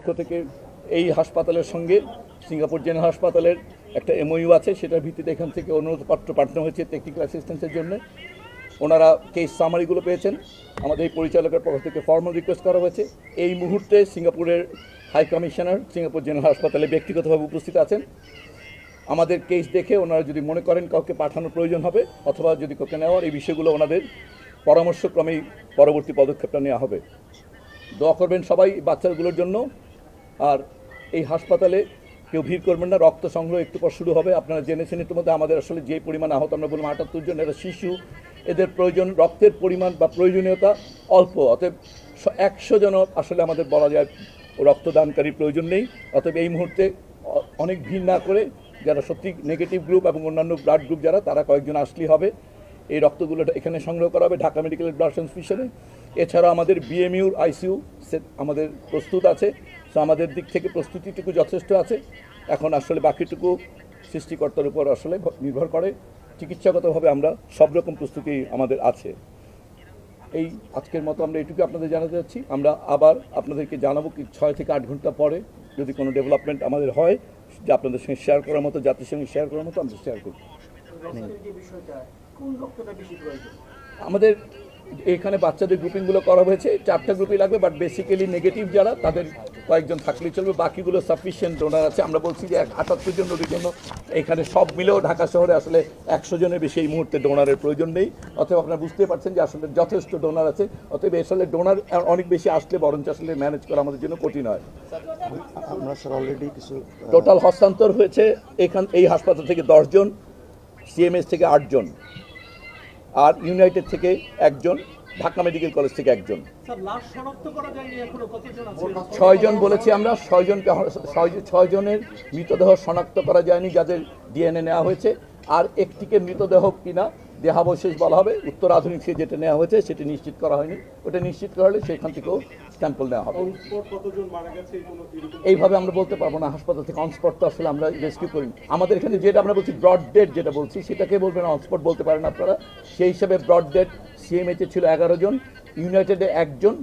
পক্ষ থেকে এই হাসপাতালের সঙ্গে সিঙ্গাপুর জেনারেল হাসপাতালের একটা এমওইউ আছে, সেটার ভিত্তিতে এখান থেকে অনুরোধপত্র পাঠানো হয়েছে টেকনিক্যাল অ্যাসিস্ট্যান্সের জন্য। ওনারা কেস সামারিগুলো পেয়েছেন, আমাদের এই পরিচালকের পক্ষ থেকে ফর্মাল রিকোয়েস্ট করা হয়েছে। এই মুহূর্তে সিঙ্গাপুরের হাই কমিশনার সিঙ্গাপুর জেনারেল হাসপাতালে ব্যক্তিগতভাবে উপস্থিত আছেন। আমাদের কেস দেখে ওনারা যদি মনে করেন কাউকে পাঠানোর প্রয়োজন হবে অথবা যদি কাউকে নেওয়ার, এই বিষয়গুলো ওনাদের পরামর্শক্রমেই পরবর্তী পদক্ষেপটা নেওয়া হবে। দোয়া করবেন সবাই বাচ্চাগুলোর জন্য। আর এই হাসপাতালে কেউ ভিড় করবেন না, রক্ত সংগ্রহ একটু পর শুরু হবে। আপনারা জেনেছেন ইতিমধ্যে আমাদের আসলে যে পরিমাণ আহত, আমরা বললাম 78 জন, এরা শিশু, এদের প্রয়োজন রক্তের পরিমাণ বা প্রয়োজনীয়তা অল্প। অতএব 100 জন আসলে আমাদের বলা যায় রক্তদানকারীর প্রয়োজন নেই। অতএব এই মুহূর্তে অনেক ভিড় না করে যারা সত্যি নেগেটিভ গ্রুপ এবং অন্যান্য ব্লাড গ্রুপ যারা, তারা কয়েকজন আসলেই হবে। এই রক্তগুলো এখানে সংগ্রহ করা হবে ঢাকা মেডিকেলের ব্লাড ট্রান্সফিউশনে। এছাড়া আমাদের বিএমইউর আইসিইউ সেট আমাদের প্রস্তুত আছে। সো আমাদের দিক থেকে প্রস্তুতিটুকু যথেষ্ট আছে। এখন আসলে বাকিটুকু সৃষ্টিকর্তার উপর আসলে নির্ভর করে। চিকিৎসাগতভাবে আমরা সব রকম প্রস্তুতি আমাদের আছে। এই আজকের মতো আমরা এটুকু আপনাদের জানাতে যাচ্ছি। আমরা আবার আপনাদেরকে জানাবো কি 6 থেকে 8 ঘন্টা পরে যদি কোনো ডেভেলপমেন্ট আমাদের হয় যে আপনাদের সঙ্গে শেয়ার করার মতো, জাতির সঙ্গে শেয়ার করার মতো, আমরা শেয়ার করব। আমাদের এখানে বাচ্চাদের গ্রুপিংগুলো করা হয়েছে, 4টা গ্রুপই লাগবে, বাট বেসিক্যালি নেগেটিভ যারা তাদের কয়েকজন থাকলেই চলবে, বাকিগুলো সাফিসিয়েন্ট ডোনার আছে। আমরা বলছি যে 78 জন রোগীর জন্য এখানে সব মিলেও ঢাকা শহরে আসলে 100 জনের বেশি এই মুহূর্তে ডোনারের প্রয়োজন নেই। অতএব আপনারা বুঝতে পারছেন যে আসলে যথেষ্ট ডোনার আছে। অতএব আসলে ডোনার অনেক বেশি আসলে বরঞ্চ আসলে ম্যানেজ করা আমাদের জন্য কঠিন হয়। আমরা স্যার অলরেডি কিছু টোটাল হস্তান্তর হয়েছে এই হাসপাতাল থেকে 10 জন, সিএমএস থেকে 8 জন, আর ইউনাইটেড থেকে 1 জন, ঢাকা মেডিকেল কলেজ থেকে 1 জন। 6 জন বলেছি আমরা। 6 জনের মৃতদেহ শনাক্ত করা যায়নি যাদের ডিএনএ নেওয়া হয়েছে। আর একটিকে মৃতদেহ কিনা দেহাবশেষ বলা হবে, উত্তর আধুনিক থেকে যেটা নেওয়া হয়েছে সেটা নিশ্চিত করা হয়নি। ওটা নিশ্চিত করা হলে সেখান থেকেও স্যাম্পল নেওয়া হবে। এইভাবে আমরা বলতে পারবো না হাসপাতাল থেকে অনস্পট, তো আসলে আমরা রেস্কিউ করি। আমাদের এখানে যেটা আমরা বলছি ব্রড ডেড যেটা বলছি সেটাকে বলবেন অনস্পট বলতে পারেন আপনারা। সেই হিসাবে ব্রড ডেড সিএমএইচে ছিল 11 জন, ইউনাইটেডে 1 জন,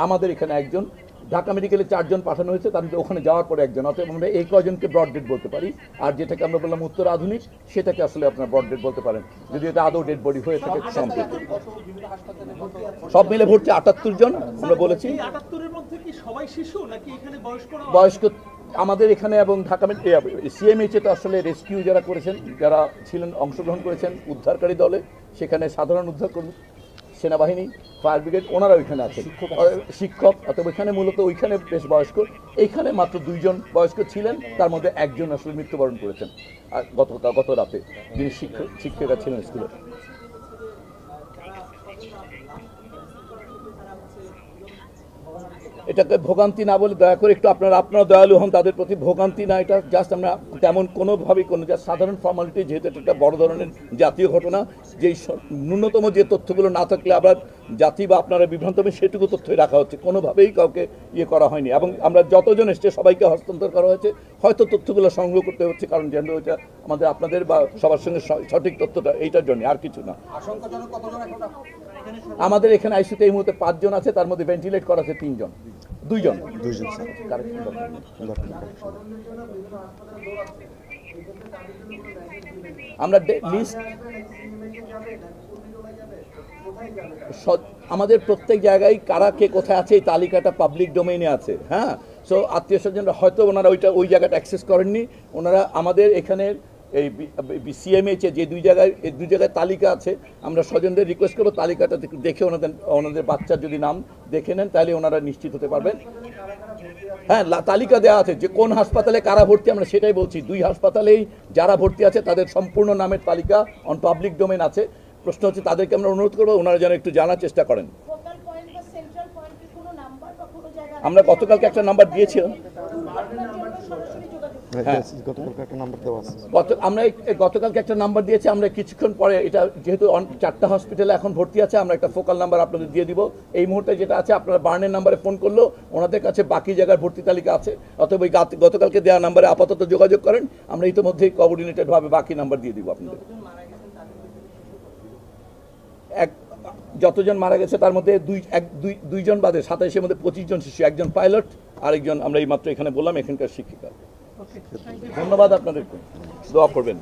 আমাদের এখানে 1 জন, ঢাকা মেডিকেলে 4 জন পাঠানো হয়েছে, তার মধ্যে ওখানে যাওয়ার পরে 1 জন। অতএব আমরা এই কজনকে ব্রড ডেড বলতে পারি। আর যেটাকে আমরা বললাম উত্তর আধুনিক, সেটাকে আসলে আপনার ব্রড ডেড বলতে পারেন যদি এটা আদৌ ডেড বডি হয়ে থাকে। সব মিলে ভর্তি 78 জন আমরা বলেছি। বয়স্ক আমাদের এখানে এবং ঢাকা সিএমএইচে তো আসলে রেস্কিউ যারা করেছেন, যারা ছিলেন অংশগ্রহণ করেছেন উদ্ধারকারী দলে, সেখানে সাধারণ উদ্ধারকর্মী, সেনাবাহিনী, ফায়ার ব্রিগেড, ওনারা ওইখানে আছেন, শিক্ষক। অথবা ওইখানে মূলত ওইখানে বেশ বয়স্ক, এইখানে মাত্র 2 জন বয়স্ক ছিলেন, তার মধ্যে 1 জন আসলে মৃত্যুবরণ করেছেন আর গত রাতে, যিনি শিক্ষিকা ছিলেন স্কুলে। এটাকে ভোগান্তি না বলে দয়া করে একটু আপনারা দয়ালু হন তাদের প্রতি। ভোগান্তি না, এটা জাস্ট আমরা তেমন কোনোভাবেই কোনো জাস্ট সাধারণ ফর্মালিটি, যেহেতু এটা একটা বড় ধরনের জাতীয় ঘটনা, যেই ন্যূনতম যে তথ্যগুলো না থাকলে আবার জাতি বা আপনারা বিভ্রান্ত হবে সেটুকু তথ্যই রাখা হচ্ছে, কোনোভাবেই কাউকে ইয়ে করা হয়নি। এবং আমরা যতজন এসছে সবাইকে হস্তান্তর করা হয়েছে। হয়তো তথ্যগুলো সংগ্রহ করতে হচ্ছে কারণ যেন ওইটা আমাদের আপনাদের বা সবার সঙ্গে সঠিক তথ্যটা এইটার জন্য, আর কিছু না। আমাদের এখানে আইসিইউতে এই মুহূর্তে 5 জন আছে, তার মধ্যে ভেন্টিলেট করা আছে 3 জন, 2 জন। আমরা লিস্ট আমাদের প্রত্যেক জায়গায় কারা কে কোথায় আছে এই তালিকাটা পাবলিক ডোমেইনে আছে। হ্যাঁ, সো আত্মীয় স্বজনরা হয়তো ওনারা ওই জায়গাটা অ্যাক্সেস করেননি। ওনারা আমাদের এখানের এই সিএমএইচে যে 2 জায়গায় তালিকা আছে, আমরা স্বজনদের রিকোয়েস্ট করবো তালিকাটা দেখে ওনাদের বাচ্চার যদি নাম দেখে নেন তাহলে ওনারা নিশ্চিত হতে পারবেন। হ্যাঁ, তালিকা দেওয়া আছে যে কোন হাসপাতালে কারা ভর্তি, আমরা সেটাই বলছি। 2 হাসপাতালেই যারা ভর্তি আছে তাদের সম্পূর্ণ নামের তালিকা অন পাবলিক ডোমেইন আছে। প্রশ্ন হচ্ছে তাদেরকে আমরা অনুরোধ করবো ওনারা যেন একটু জানার চেষ্টা করেন। আমরা গতকালকে একটা নাম্বার দিয়েছিলাম। আমরা গতকালকে একটা নাম্বার দিয়েছি। আমরা কিছুক্ষণ পরে এটা যেহেতু 4টা হসপিটালে এখন ভর্তি আছে, আমরা একটা ফোকাল নাম্বার আপনাদের দিয়ে দিব। এই মুহূর্তে যেটা আছে আপনারা বার্নের নাম্বারে ফোন করলেও ওনাদের কাছে বাকি জায়গার ভর্তি তালিকা আছে। অথবা ওই গতকালকে দেওয়া নাম্বারে আপাতত যোগাযোগ করেন, আমরা ইতিমধ্যেই কোঅর্ডিনেটেড ভাবে বাকি নাম্বার দিয়ে দিব আপনাদের। যতজন মারা গেছে তার মধ্যে দুইজন বাদে 27-এর মধ্যে 25 জন শিশু, একজন পাইলট, আরেকজন আমরা এই মাত্র এখানে বললাম এখানকার শিক্ষিকা। ধন্যবাদ আপনাদেরকে, দোয়া করবেন।